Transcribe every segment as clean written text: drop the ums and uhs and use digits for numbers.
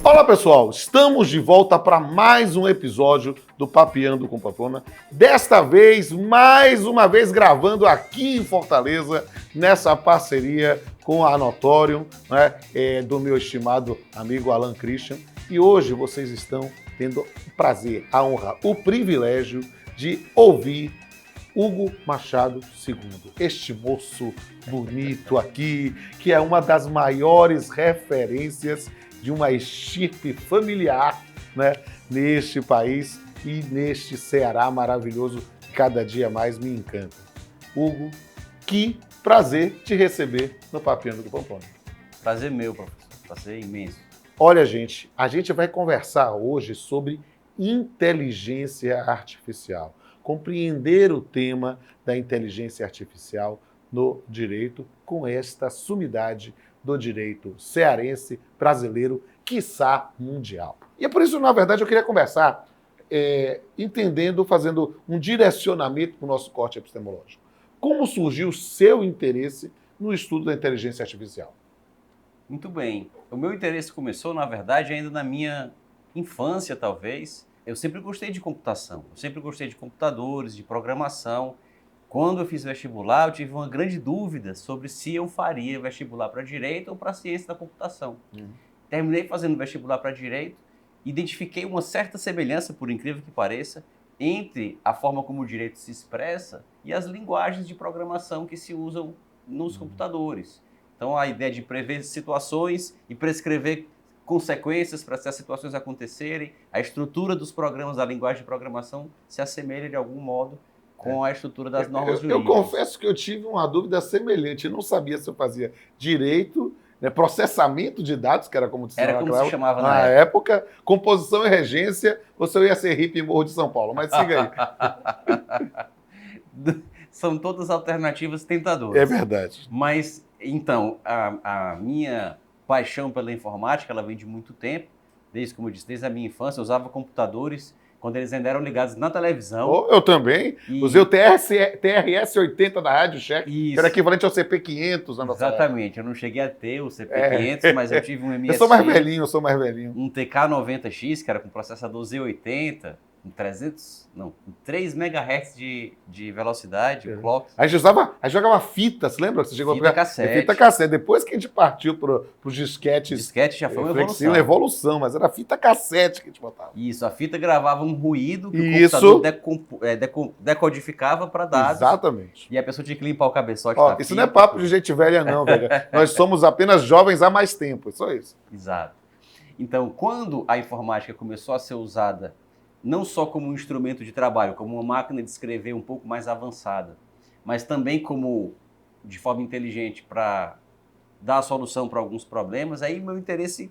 Olá pessoal, estamos de volta para mais um episódio do Papeando com Pamplona. Desta vez, mais uma vez gravando aqui em Fortaleza, nessa parceria com a Notorium, né, do meu estimado amigo Alan Christian. E hoje vocês estão tendo o prazer, a honra, o privilégio de ouvir Hugo Machado II, este moço bonito aqui, que é uma das maiores referências de uma estirpe familiar, né, neste país e neste Ceará maravilhoso que cada dia mais me encanta. Hugo, que prazer te receber no Papeando do Pamplona. Prazer meu, professor. Prazer imenso. Olha, gente, a gente vai conversar hoje sobre inteligência artificial. Compreender o tema da inteligência artificial no direito com esta sumidade do direito cearense, brasileiro, quiçá mundial. E é por isso, na verdade, eu queria conversar entendendo, fazendo um direcionamento para o nosso corte epistemológico. Como surgiu o seu interesse no estudo da inteligência artificial? Muito bem. O meu interesse começou, na verdade, ainda na minha infância, talvez. Eu sempre gostei de computação, eu sempre gostei de computadores, de programação. Quando eu fiz vestibular, eu tive uma grande dúvida sobre se eu faria vestibular para direito ou para ciência da computação. Terminei fazendo vestibular para direito, identifiquei uma certa semelhança, por incrível que pareça, entre a forma como o direito se expressa e as linguagens de programação que se usam nos computadores. Então, a ideia de prever situações e prescrever consequências para essas situações acontecerem, a estrutura dos programas da linguagem de programação se assemelha de algum modo com a estrutura das normas jurídicas. Eu confesso que eu tive uma dúvida semelhante. Eu não sabia se eu fazia direito, né, processamento de dados, que era como se chamava na época, composição e regência, ou se eu ia ser hippie em Morro de São Paulo. Mas siga aí. São todas alternativas tentadoras. É verdade. Mas, então, a minha paixão pela informática, ela vem de muito tempo. Como eu disse, desde a minha infância, eu usava computadores quando eles ainda eram ligados na televisão. Oh, eu também. Usei o TRS-80 da Rádio Check, que era equivalente ao CP500 na nossa época. Exatamente. Eu não cheguei a ter o CP500, mas eu tive um MSX. Eu sou mais velhinho. Um TK90X, que era com processador Z80, com 3 MHz de velocidade, o clock. A gente jogava fita, você lembra? Você chegou fita a cassete. Fita cassete. Depois que a gente partiu para os disquetes. Disquete já foi uma evolução, mas era fita cassete que a gente botava. Isso, a fita gravava um ruído que o computador decodificava para dados. Exatamente. E a pessoa tinha que limpar o cabeçote da fita. Isso não é papo de gente velha, não, velho. Nós somos apenas jovens há mais tempo, só isso. Exato. Então, quando a informática começou a ser usada não só como um instrumento de trabalho, como uma máquina de escrever um pouco mais avançada, mas também como, de forma inteligente, para dar a solução para alguns problemas, aí meu interesse,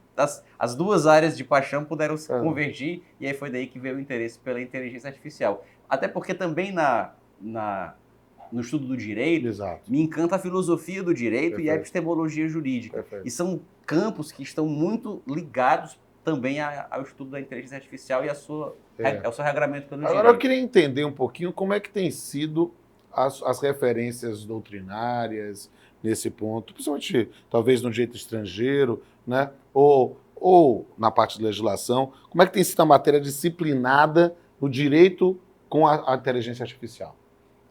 as duas áreas de paixão puderam se convergir, e aí foi daí que veio o interesse pela inteligência artificial. Até porque também no estudo do direito, me encanta a filosofia do direito e a epistemologia jurídica. E são campos que estão muito ligados também ao estudo da inteligência artificial e ao seu regramento pelo direito. Agora eu queria entender um pouquinho como é que tem sido as referências doutrinárias nesse ponto, principalmente talvez no direito estrangeiro, né? ou na parte de legislação, como é que tem sido a matéria disciplinada no direito com a inteligência artificial?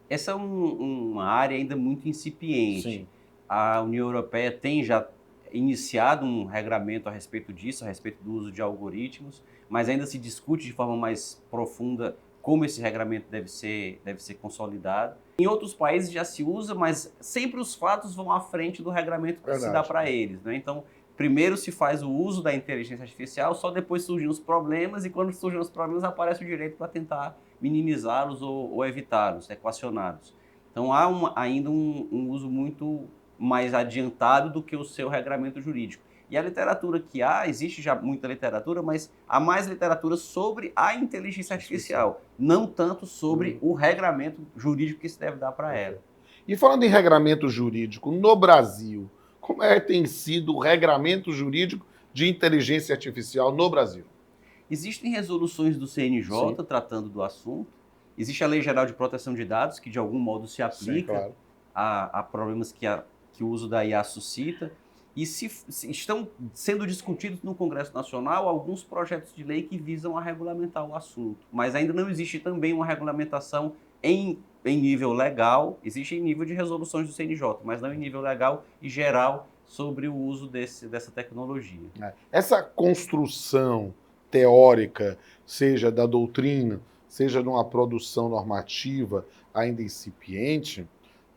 Essa é uma área ainda muito incipiente. Sim. A União Europeia tem já iniciado um regramento a respeito disso, a respeito do uso de algoritmos, mas ainda se discute de forma mais profunda como esse regramento deve ser consolidado. Em outros países já se usa, mas sempre os fatos vão à frente do regramento que se dá para eles, né? Então, primeiro se faz o uso da inteligência artificial, só depois surgem os problemas, e quando surgem os problemas aparece o direito para tentar minimizá-los ou evitá-los, equacioná-los. Então, há ainda um uso muito mais adiantado do que o seu regramento jurídico. E a literatura que existe já muita literatura, mas há mais literatura sobre a inteligência artificial, não tanto sobre o regramento jurídico que se deve dar para ela. E falando em regramento jurídico, no Brasil, como tem sido o regramento jurídico de inteligência artificial no Brasil? Existem resoluções do CNJ tratando do assunto, existe a Lei Geral de Proteção de Dados, que de algum modo se aplica a problemas que o uso da IA suscita. E estão sendo discutidos no Congresso Nacional alguns projetos de lei que visam a regulamentar o assunto. Mas ainda não existe também uma regulamentação em nível legal, existe em nível de resoluções do CNJ, mas não em nível legal e geral sobre o uso dessa tecnologia. Essa construção teórica, seja da doutrina, seja de uma produção normativa ainda incipiente,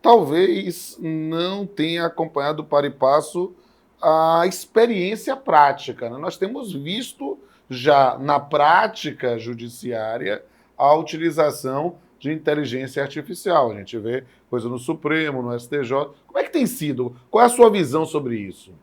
talvez não tenha acompanhado para e passo a experiência prática, né? Nós temos visto já na prática judiciária a utilização de inteligência artificial. A gente vê coisa no Supremo, no STJ. Como é que tem sido? Qual é a sua visão sobre isso?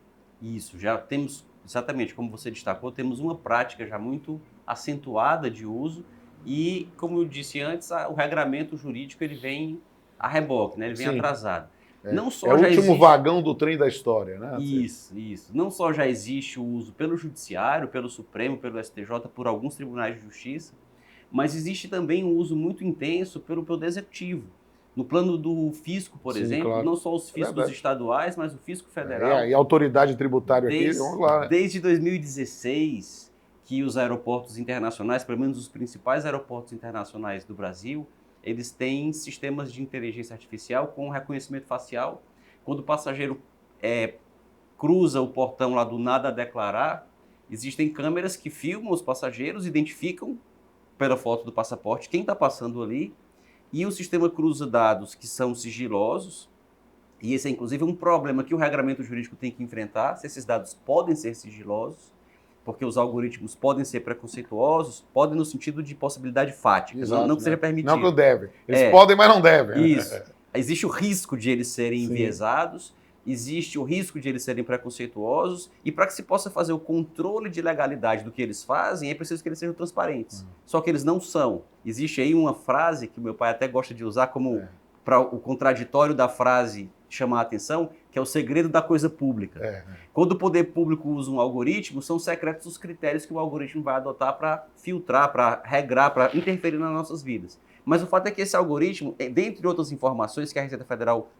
Isso, já temos, exatamente como você destacou, temos uma prática já muito acentuada de uso e, como eu disse antes, o regramento jurídico ele vem a reboque, né? Ele vem Sim. atrasado. É, Não só é o já último existe... vagão do trem da história, né? Isso. Não só já existe o uso pelo Judiciário, pelo Supremo, pelo STJ, por alguns tribunais de justiça, mas existe também um uso muito intenso pelo Poder Executivo. No plano do fisco, por Sim, exemplo, claro. não só os fiscos estaduais, mas o fisco federal. E a autoridade tributária aqui, vamos lá. Desde 2016, que os aeroportos internacionais, pelo menos os principais aeroportos internacionais do Brasil, eles têm sistemas de inteligência artificial com reconhecimento facial. Quando o passageiro cruza o portão lá do nada a declarar, existem câmeras que filmam os passageiros, identificam pela foto do passaporte quem está passando ali, e o sistema cruza dados que são sigilosos, e esse é inclusive um problema que o regramento jurídico tem que enfrentar, se esses dados podem ser sigilosos, porque os algoritmos podem ser preconceituosos, podem no sentido de possibilidade fática, Exato, não que seja permitido. Não que devem. Eles podem, mas não devem. Isso. Existe o risco de eles serem enviesados, existe o risco de eles serem preconceituosos, e para que se possa fazer o controle de legalidade do que eles fazem, é preciso que eles sejam transparentes. Só que eles não são. Existe aí uma frase que o meu pai até gosta de usar como para o contraditório da frase chamar a atenção, que é o segredo da coisa pública. Quando o poder público usa um algoritmo, são secretos os critérios que o algoritmo vai adotar para filtrar, para regrar, para interferir nas nossas vidas. Mas o fato é que esse algoritmo, dentre outras informações que a Receita Federal,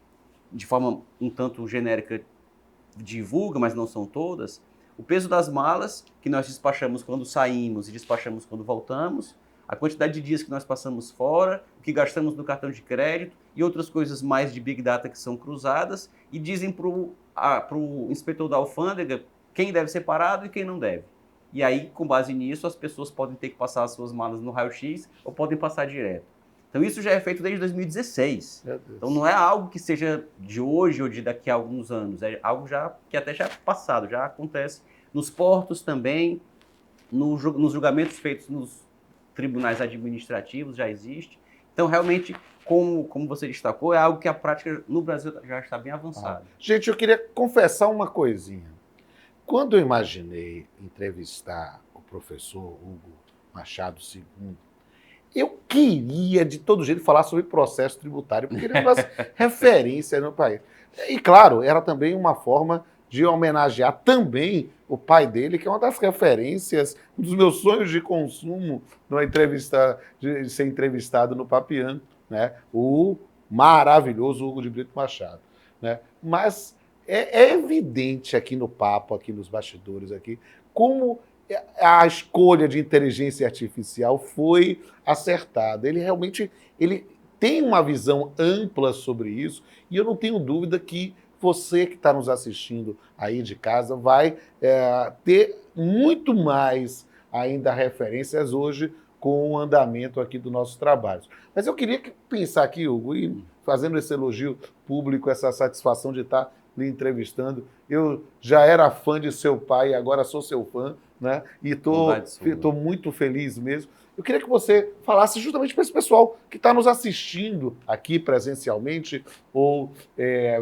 de forma um tanto genérica, divulga, mas não são todas, o peso das malas que nós despachamos quando saímos e despachamos quando voltamos, a quantidade de dias que nós passamos fora, o que gastamos no cartão de crédito e outras coisas mais de Big Data que são cruzadas e dizem para o inspetor da alfândega quem deve ser parado e quem não deve. E aí, com base nisso, as pessoas podem ter que passar as suas malas no raio-x ou podem passar direto. Então isso já é feito desde 2016. Então não é algo que seja de hoje ou de daqui a alguns anos, é algo que até já é passado, já acontece nos portos também, nos julgamentos feitos nos tribunais administrativos já existe. Então, realmente, como você destacou, é algo que a prática no Brasil já está bem avançada. Gente, eu queria confessar uma coisinha. Quando eu imaginei entrevistar o professor Hugo Machado II, eu queria, de todo jeito, falar sobre processo tributário, porque ele é uma das referências no país. E, claro, era também uma forma de homenagear também o pai dele, que é uma das referências, um dos meus sonhos de consumo de ser entrevistado no Papeando, né? O maravilhoso Hugo de Brito Machado. Né? Mas é evidente aqui no papo, aqui nos bastidores, aqui, como a escolha de inteligência artificial foi acertada. Ele realmente tem uma visão ampla sobre isso, e eu não tenho dúvida que você que está nos assistindo aí de casa vai ter muito mais ainda referências hoje com o andamento aqui do nosso trabalho. Mas eu queria pensar aqui, Hugo, e fazendo esse elogio público, essa satisfação de estar lhe entrevistando. Eu já era fã de seu pai, agora sou seu fã, né? E estou muito feliz mesmo. Eu queria que você falasse justamente para esse pessoal que está nos assistindo aqui presencialmente ou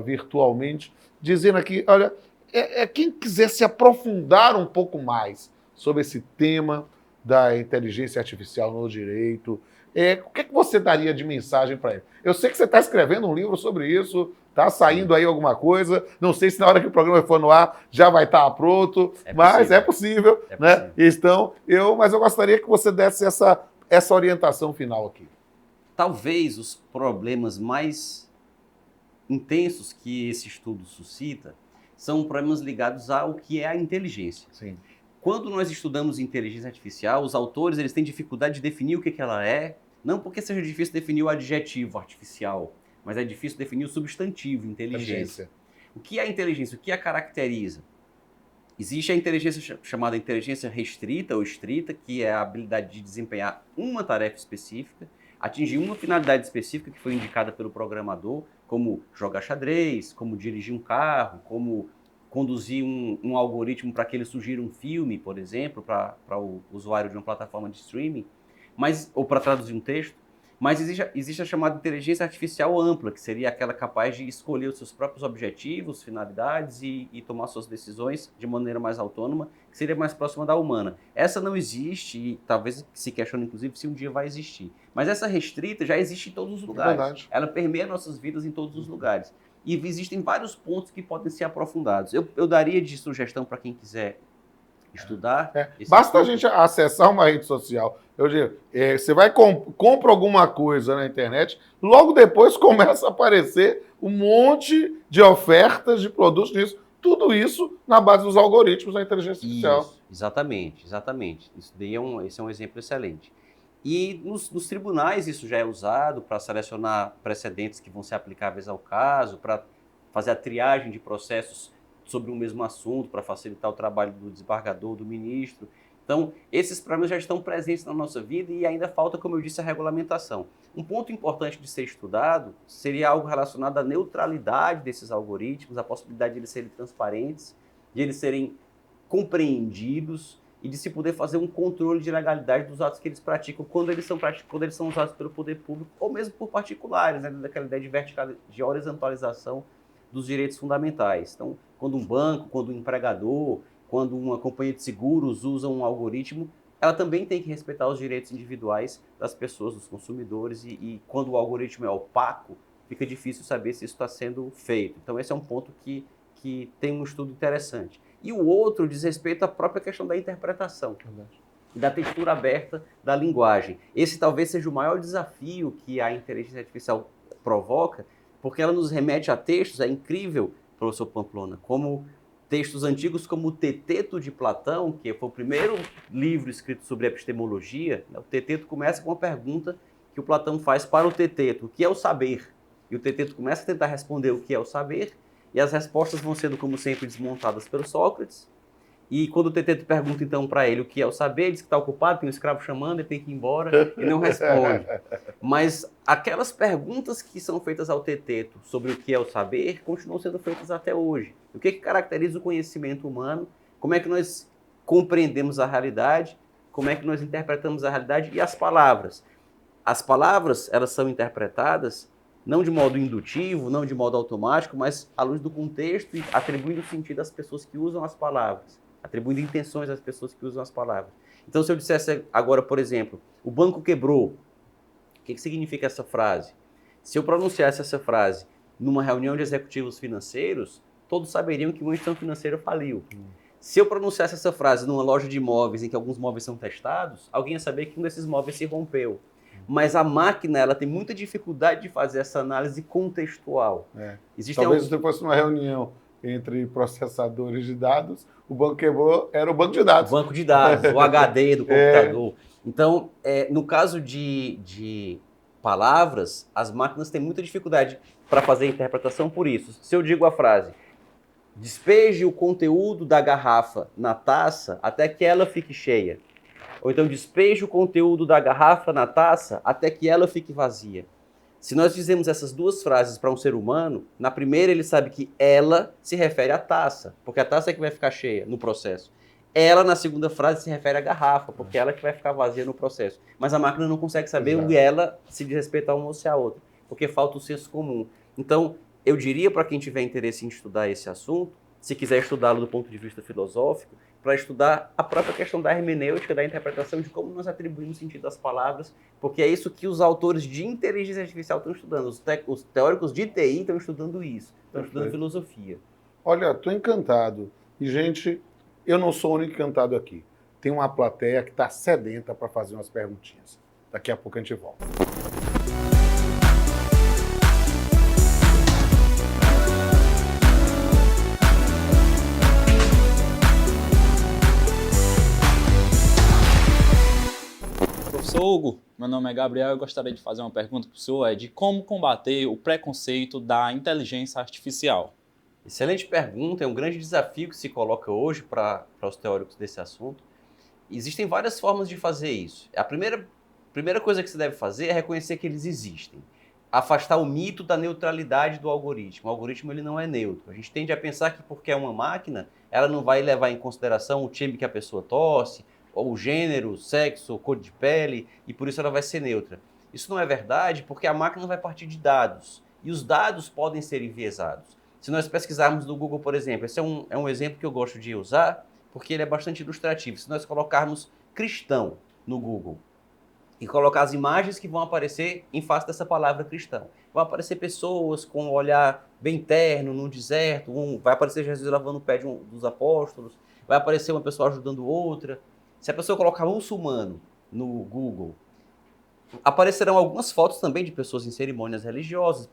virtualmente, dizendo aqui, olha, quem quiser se aprofundar um pouco mais sobre esse tema da inteligência artificial no direito, o que você daria de mensagem para ele? Eu sei que você está escrevendo um livro sobre isso, está saindo aí alguma coisa, não sei se na hora que o programa for no ar já vai estar pronto, mas é possível, né? Então, mas eu gostaria que você desse essa orientação final aqui. Talvez os problemas mais intensos que esse estudo suscita são problemas ligados ao que é a inteligência. Sim. Quando nós estudamos inteligência artificial, os autores eles têm dificuldade de definir o que ela é, não porque seja difícil definir o adjetivo artificial, mas é difícil definir o substantivo, inteligência. O que é a inteligência? O que a caracteriza? Existe a inteligência chamada inteligência restrita ou estrita, que é a habilidade de desempenhar uma tarefa específica, atingir uma finalidade específica que foi indicada pelo programador, como jogar xadrez, como dirigir um carro, como conduzir um algoritmo para que ele sugira um filme, por exemplo, para o usuário de uma plataforma de streaming, ou para traduzir um texto. Mas existe a chamada inteligência artificial ampla, que seria aquela capaz de escolher os seus próprios objetivos, finalidades e tomar suas decisões de maneira mais autônoma, que seria mais próxima da humana. Essa não existe e talvez se questione, inclusive, se um dia vai existir. Mas essa restrita já existe em todos os lugares. Verdade. Ela permeia nossas vidas em todos os lugares. E existem vários pontos que podem ser aprofundados. Eu daria de sugestão para quem quiser estudar. Basta a gente acessar uma rede social. Eu digo, você vai compra alguma coisa na internet, logo depois começa a aparecer um monte de ofertas de produtos nisso. Tudo isso na base dos algoritmos da inteligência artificial. Isso, exatamente. Esse é um exemplo excelente. E nos tribunais isso já é usado para selecionar precedentes que vão ser aplicáveis ao caso, para fazer a triagem de processos sobre um mesmo assunto, para facilitar o trabalho do desembargador, do ministro. Então, esses problemas já estão presentes na nossa vida e ainda falta, como eu disse, a regulamentação. Um ponto importante de ser estudado seria algo relacionado à neutralidade desses algoritmos, a possibilidade de eles serem transparentes, de eles serem compreendidos e de se poder fazer um controle de legalidade dos atos que eles praticam quando eles são usados pelo poder público ou mesmo por particulares, né, daquela ideia de horizontalização dos direitos fundamentais. Então, quando um banco, quando um empregador, quando uma companhia de seguros usa um algoritmo, ela também tem que respeitar os direitos individuais das pessoas, dos consumidores, e quando o algoritmo é opaco, fica difícil saber se isso está sendo feito. Então, esse é um ponto que tem um estudo interessante. E o outro diz respeito à própria questão da interpretação, da textura aberta da linguagem. Esse talvez seja o maior desafio que a inteligência artificial provoca, porque ela nos remete a textos, é incrível, professor Pamplona, como textos antigos como o Teteto de Platão, que foi o primeiro livro escrito sobre epistemologia. O Teteto começa com uma pergunta que o Platão faz para o Teteto: o que é o saber? E o Teteto começa a tentar responder o que é o saber, e as respostas vão sendo, como sempre, desmontadas pelo Sócrates. E quando o Teteto pergunta, então, para ele o que é o saber, ele diz que está ocupado, tem um escravo chamando, ele tem que ir embora, e não responde. Mas aquelas perguntas que são feitas ao Teteto sobre o que é o saber, continuam sendo feitas até hoje. O que caracteriza o conhecimento humano? Como é que nós compreendemos a realidade? Como é que nós interpretamos a realidade? E as palavras? As palavras, elas são interpretadas não de modo indutivo, não de modo automático, mas à luz do contexto e atribuindo sentido às pessoas que usam as palavras, atribuindo intenções às pessoas que usam as palavras. Então, se eu dissesse agora, por exemplo, o banco quebrou, o que significa essa frase? Se eu pronunciasse essa frase numa reunião de executivos financeiros, todos saberiam que uma instituição financeira faliu. Se eu pronunciasse essa frase numa loja de imóveis em que alguns móveis são testados, alguém ia saber que um desses móveis se rompeu. Mas a máquina, ela tem muita dificuldade de fazer essa análise contextual. Talvez se fosse uma reunião entre processadores de dados, o banco quebrou, era o banco de dados. O banco de dados, o HD do computador. Então, no caso de palavras, as máquinas têm muita dificuldade para fazer a interpretação por isso. Se eu digo a frase: despeje o conteúdo da garrafa na taça até que ela fique cheia. Ou então despeje o conteúdo da garrafa na taça até que ela fique vazia. Se nós dizemos essas duas frases para um ser humano, na primeira ele sabe que ela se refere à taça, porque a taça é que vai ficar cheia no processo. Ela, na segunda frase, se refere à garrafa, porque ela é que vai ficar vazia no processo. Mas a máquina não consegue saber o ela se diz respeito a uma ou se a outra, porque falta o senso comum. Então, eu diria para quem tiver interesse em estudar esse assunto, se quiser estudá-lo do ponto de vista filosófico, para estudar a própria questão da hermenêutica, da interpretação de como nós atribuímos sentido às palavras, porque é isso que os autores de inteligência artificial estão estudando. Os teóricos de TI estão estudando isso, estão estudando filosofia. Olha, estou encantado. E, gente, eu não sou o único encantado aqui. Tem uma plateia que está sedenta para fazer umas perguntinhas. Daqui a pouco a gente volta. Professor Hugo, meu nome é Gabriel e eu gostaria de fazer uma pergunta para o senhor, de como combater o preconceito da inteligência artificial. Excelente pergunta, é um grande desafio que se coloca hoje para os teóricos desse assunto. Existem várias formas de fazer isso. A primeira coisa que você deve fazer é reconhecer que eles existem. Afastar o mito da neutralidade do algoritmo. O algoritmo ele não é neutro. A gente tende a pensar que porque é uma máquina, ela não vai levar em consideração o timbre que a pessoa torce, ou o gênero, o sexo, cor de pele, e por isso ela vai ser neutra. Isso não é verdade porque a máquina vai partir de dados. E os dados podem ser enviesados. Se nós pesquisarmos no Google, por exemplo, esse é um exemplo que eu gosto de usar, porque ele é bastante ilustrativo. Se nós colocarmos cristão no Google e colocar as imagens que vão aparecer em face dessa palavra cristão, vão aparecer pessoas com um olhar bem terno, num deserto, vai aparecer Jesus lavando o pé dos apóstolos, vai aparecer uma pessoa ajudando outra. Se a pessoa colocar muçulmano no Google, aparecerão algumas fotos também de pessoas em cerimônias religiosas,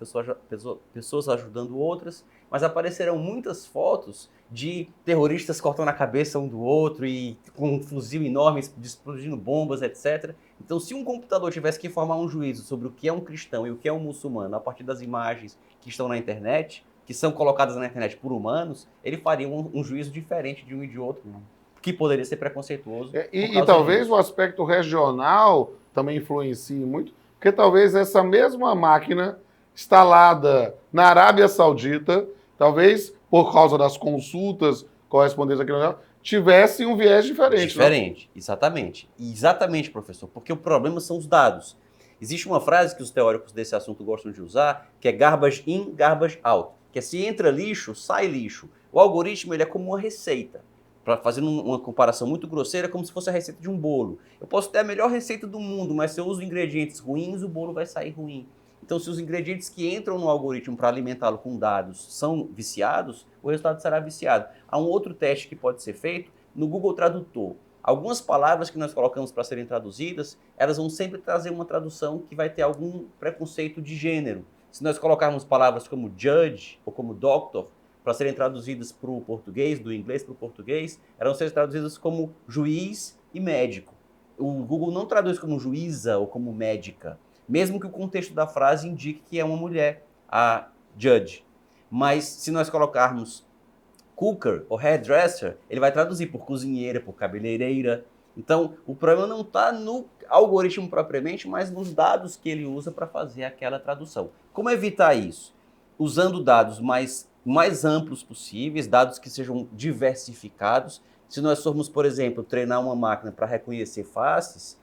pessoas ajudando outras, mas aparecerão muitas fotos de terroristas cortando a cabeça um do outro e com um fuzil enorme explodindo bombas, etc. Então, se um computador tivesse que formar um juízo sobre o que é um cristão e o que é um muçulmano a partir das imagens que estão na internet, que são colocadas na internet por humanos, ele faria um juízo diferente de um e de outro, que poderia ser preconceituoso. E talvez o aspecto regional também influencie muito, porque talvez essa mesma máquina instalada na Arábia Saudita, talvez por causa das consultas correspondentes aqui no tivesse um viés diferente. Diferente, não? Exatamente. Exatamente, professor, porque o problema são os dados. Existe uma frase que os teóricos desse assunto gostam de usar, que é garbage in, garbage out, que é se entra lixo, sai lixo. O algoritmo ele é como uma receita. Para fazer uma comparação muito grosseira, como se fosse a receita de um bolo. Eu posso ter a melhor receita do mundo, mas se eu uso ingredientes ruins, o bolo vai sair ruim. Então, se os ingredientes que entram no algoritmo para alimentá-lo com dados são viciados, o resultado será viciado. Há um outro teste que pode ser feito no Google Tradutor. Algumas palavras que nós colocamos para serem traduzidas, elas vão sempre trazer uma tradução que vai ter algum preconceito de gênero. Se nós colocarmos palavras como judge ou como doctor, para serem traduzidas para o português, do inglês para o português, eram ser traduzidas como juiz e médico. O Google não traduz como juíza ou como médica, mesmo que o contexto da frase indique que é uma mulher, a judge. Mas se nós colocarmos cooker ou hairdresser, ele vai traduzir por cozinheira, por cabeleireira. Então, o problema não está no algoritmo propriamente, mas nos dados que ele usa para fazer aquela tradução. Como evitar isso? Usando dados mais amplos possíveis, dados que sejam diversificados. Se nós formos, por exemplo, treinar uma máquina para reconhecer faces,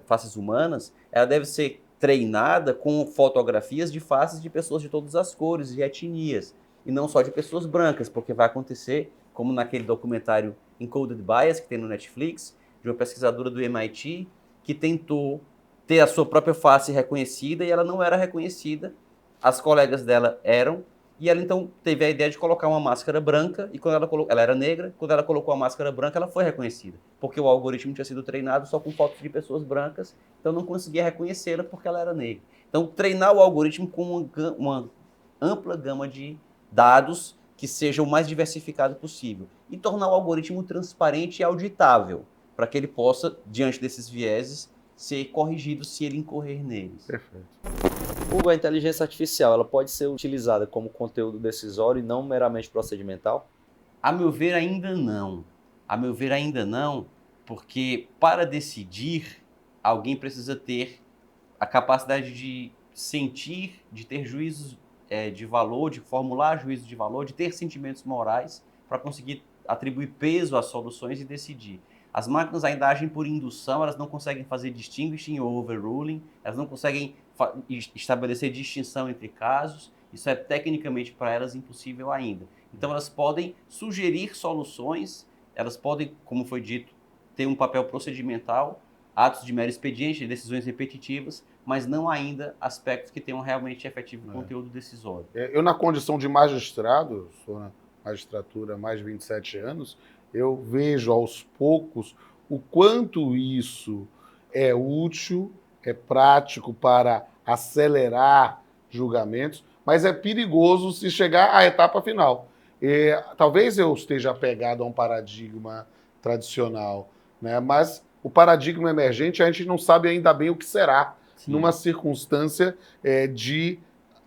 faces humanas, ela deve ser treinada com fotografias de faces de pessoas de todas as cores e etnias, e não só de pessoas brancas, porque vai acontecer, como naquele documentário Encoded Bias, que tem no Netflix, de uma pesquisadora do MIT, que tentou ter a sua própria face reconhecida e ela não era reconhecida, as colegas dela eram, e ela então teve a ideia de colocar uma máscara branca, e quando ela era negra, quando ela colocou a máscara branca, ela foi reconhecida, porque o algoritmo tinha sido treinado só com fotos de pessoas brancas, então não conseguia reconhecê-la porque ela era negra. Então, treinar o algoritmo com uma ampla gama de dados que seja o mais diversificado possível, e tornar o algoritmo transparente e auditável, para que ele possa, diante desses vieses, ser corrigido se ele incorrer neles. Perfeito. Hugo, a inteligência artificial ela pode ser utilizada como conteúdo decisório e não meramente procedimental? A meu ver, ainda não. A meu ver, ainda não, porque para decidir, alguém precisa ter a capacidade de sentir, de ter juízos de valor, de formular juízos de valor, de ter sentimentos morais para conseguir atribuir peso às soluções e decidir. As máquinas ainda agem por indução, elas não conseguem fazer distinguishing ou overruling, elas não conseguem estabelecer distinção entre casos, isso é tecnicamente para elas impossível ainda. Então elas podem sugerir soluções, elas podem, como foi dito, ter um papel procedimental, atos de mero expediente, decisões repetitivas, mas não ainda aspectos que tenham realmente efetivo conteúdo decisório. Eu, na condição de magistrado, sou na magistratura há mais de 27 anos, eu vejo aos poucos o quanto isso é útil, é prático para acelerar julgamentos, mas é perigoso se chegar à etapa final. Talvez eu esteja apegado a um paradigma tradicional, né? Mas o paradigma emergente, a gente não sabe ainda bem o que será Sim. numa circunstância de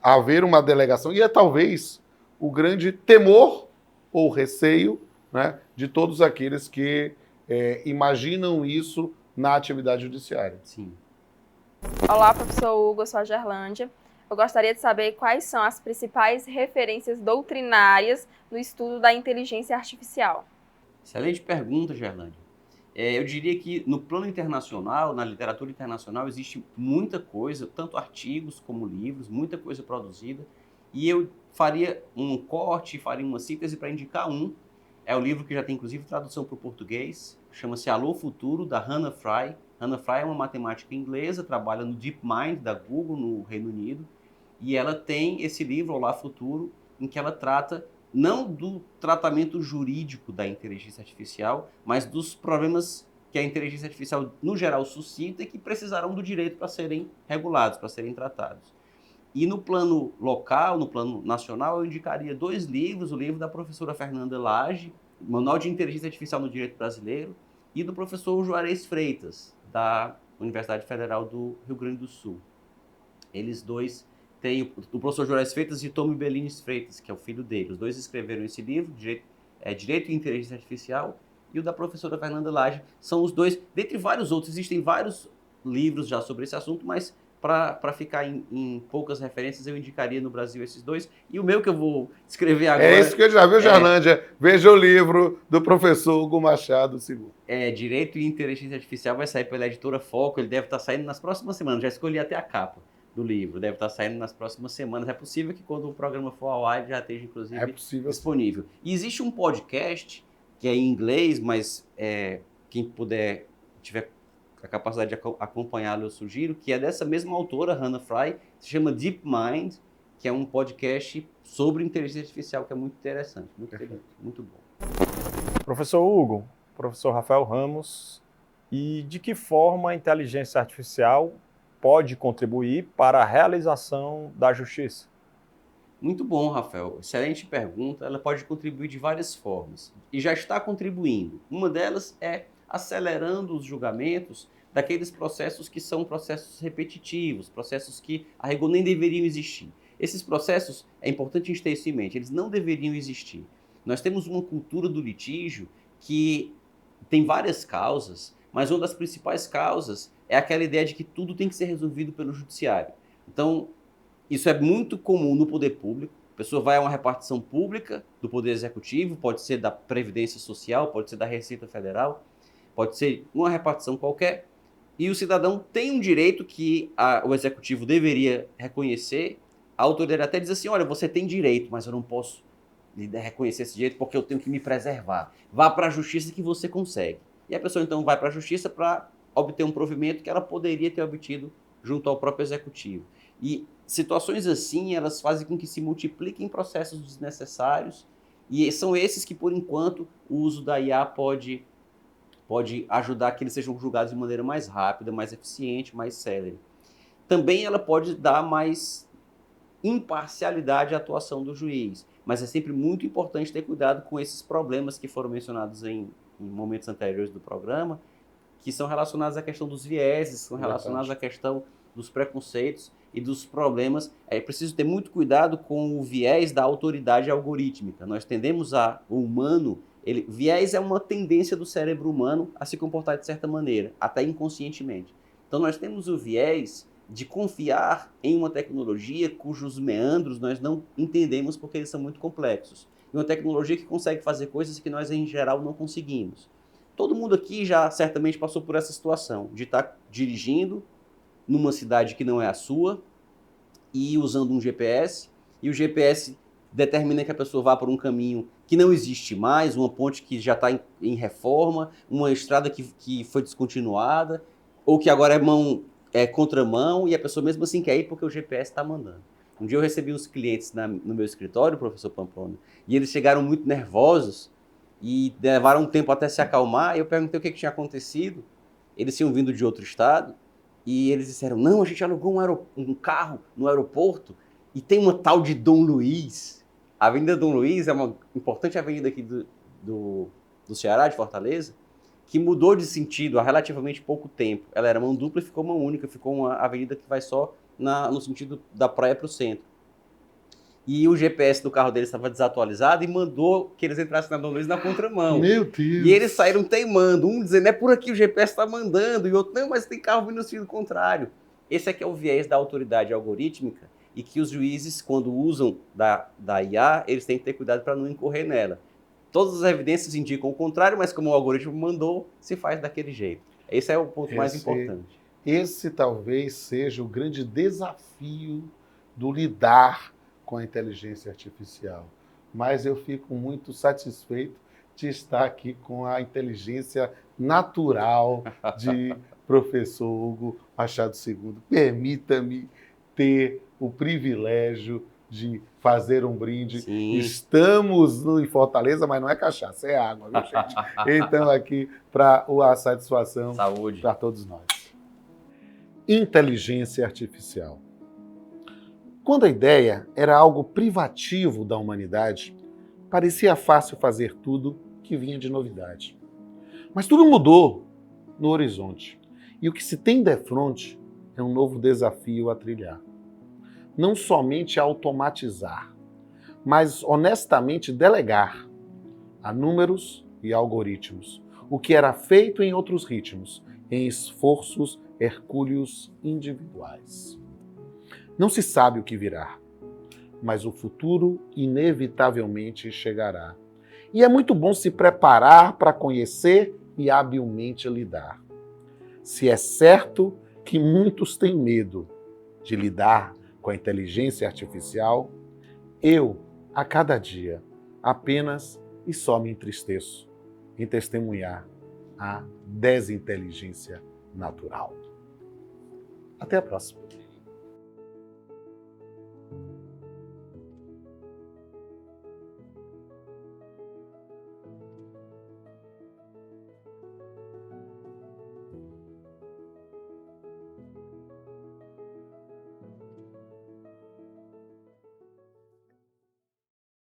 haver uma delegação. E é talvez o grande temor ou receio, né, de todos aqueles que imaginam isso na atividade judiciária. Sim. Olá, professor Hugo, eu sou a Gerlândia. Eu gostaria de saber quais são as principais referências doutrinárias no estudo da inteligência artificial. Excelente pergunta, Gerlândia. Eu diria que no plano internacional, na literatura internacional, existe muita coisa, tanto artigos como livros, muita coisa produzida, e eu faria um corte, faria uma síntese para indicar um. É o livro que já tem, inclusive, tradução para o português, chama-se Alô Futuro, da Hannah Fry. Hannah Fry é uma matemática inglesa, trabalha no DeepMind, da Google, no Reino Unido, e ela tem esse livro, Olá Futuro, em que ela trata não do tratamento jurídico da inteligência artificial, mas dos problemas que a inteligência artificial, no geral, suscita e que precisarão do direito para serem regulados, para serem tratados. E no plano local, no plano nacional, eu indicaria 2 livros, o livro da professora Fernanda Lage, Manual de Inteligência Artificial no Direito Brasileiro, e do professor Juarez Freitas, da Universidade Federal do Rio Grande do Sul. Eles dois têm o professor Juarez Freitas e Tommy Bellini Freitas, que é o filho dele. Os dois escreveram esse livro, Direito e Inteligência Artificial, e o da professora Fernanda Lage. São os dois, dentre vários outros, existem vários livros já sobre esse assunto, mas para ficar em poucas referências, eu indicaria no Brasil esses 2. E o meu que eu vou escrever agora... É isso que eu já vi, Gerlândia. Veja o livro do professor Hugo Machado II. Direito e Inteligência Artificial vai sair pela editora Foco, ele deve estar saindo nas próximas semanas, já escolhi até a capa do livro, deve estar saindo nas próximas semanas. É possível que quando o programa for ao ar já esteja, inclusive, disponível. E existe um podcast que é em inglês, mas quem puder, tiver a capacidade de acompanhá-lo, eu sugiro, que é dessa mesma autora, Hannah Fry, se chama DeepMind, que é um podcast sobre inteligência artificial, que é muito interessante, muito bom. Professor Hugo, professor Rafael Ramos, e de que forma a inteligência artificial pode contribuir para a realização da justiça? Muito bom, Rafael. Excelente pergunta. Ela pode contribuir de várias formas e já está contribuindo. Uma delas é acelerando os julgamentos daqueles processos que são processos repetitivos, processos que, a rigor, nem deveriam existir. Esses processos, é importante a gente ter isso em mente, eles não deveriam existir. Nós temos uma cultura do litígio que tem várias causas, mas uma das principais causas é aquela ideia de que tudo tem que ser resolvido pelo judiciário. Então, isso é muito comum no poder público. A pessoa vai a uma repartição pública do poder executivo, pode ser da Previdência Social, pode ser da Receita Federal, pode ser uma repartição qualquer, e o cidadão tem um direito que o executivo deveria reconhecer. A autoridade até diz assim, olha, você tem direito, mas eu não posso reconhecer esse direito porque eu tenho que me preservar. Vá para a justiça que você consegue. E a pessoa então vai para a justiça para obter um provimento que ela poderia ter obtido junto ao próprio executivo. E situações assim, elas fazem com que se multipliquem processos desnecessários, e são esses que, por enquanto, o uso da IA pode ajudar que eles sejam julgados de maneira mais rápida, mais eficiente, mais célere. Também ela pode dar mais imparcialidade à atuação do juiz, mas é sempre muito importante ter cuidado com esses problemas que foram mencionados em momentos anteriores do programa, que são relacionados à questão dos vieses, são relacionados à questão dos preconceitos e dos problemas. É preciso ter muito cuidado com o viés da autoridade algorítmica. Nós tendemos o humano, viés é uma tendência do cérebro humano a se comportar de certa maneira, até inconscientemente. Então nós temos o viés de confiar em uma tecnologia cujos meandros nós não entendemos porque eles são muito complexos. E uma tecnologia que consegue fazer coisas que nós, em geral, não conseguimos. Todo mundo aqui já certamente passou por essa situação, de estar dirigindo numa cidade que não é a sua e usando um GPS, e o GPS determina que a pessoa vá por um caminho que não existe mais, uma ponte que já está em reforma, uma estrada que foi descontinuada, ou que agora é contramão, e a pessoa mesmo assim quer ir porque o GPS está mandando. Um dia eu recebi uns clientes no meu escritório, professor Pamplona, e eles chegaram muito nervosos e levaram um tempo até se acalmar, e eu perguntei o que tinha acontecido. Eles tinham vindo de outro estado, e eles disseram, não, a gente alugou um carro no aeroporto, e tem uma tal de Dom Luiz. A Avenida Dom Luiz é uma importante avenida aqui do Ceará, de Fortaleza, que mudou de sentido há relativamente pouco tempo. Ela era mão dupla e ficou mão única, ficou uma avenida que vai só no sentido da praia para o centro. E o GPS do carro deles estava desatualizado e mandou que eles entrassem na mão deles na contramão. Meu Deus! E eles saíram teimando, um dizendo, é por aqui o GPS está mandando, e outro, não, mas tem carro vindo no sentido contrário. Esse aqui é o viés da autoridade algorítmica e que os juízes, quando usam da IA, eles têm que ter cuidado para não incorrer nela. Todas as evidências indicam o contrário, mas como o algoritmo mandou, se faz daquele jeito. Esse é o ponto mais importante. Esse talvez seja o grande desafio do lidar com a inteligência artificial. Mas eu fico muito satisfeito de estar aqui com a inteligência natural de professor Hugo Machado II. Permita-me ter o privilégio de fazer um brinde. Sim. Estamos em Fortaleza, mas não é cachaça, é água, viu, gente? Então, aqui para a satisfação Saúde. para todos nós. Inteligência artificial. Quando a ideia era algo privativo da humanidade, parecia fácil fazer tudo que vinha de novidade. Mas tudo mudou no horizonte. E o que se tem defronte é um novo desafio a trilhar. Não somente automatizar, mas honestamente delegar a números e algoritmos o que era feito em outros ritmos, em esforços hercúleos individuais. Não se sabe o que virá, mas o futuro inevitavelmente chegará. E é muito bom se preparar para conhecer e habilmente lidar. Se é certo que muitos têm medo de lidar com a inteligência artificial, eu, a cada dia, apenas e só me entristeço em testemunhar a desinteligência natural. Até a próxima.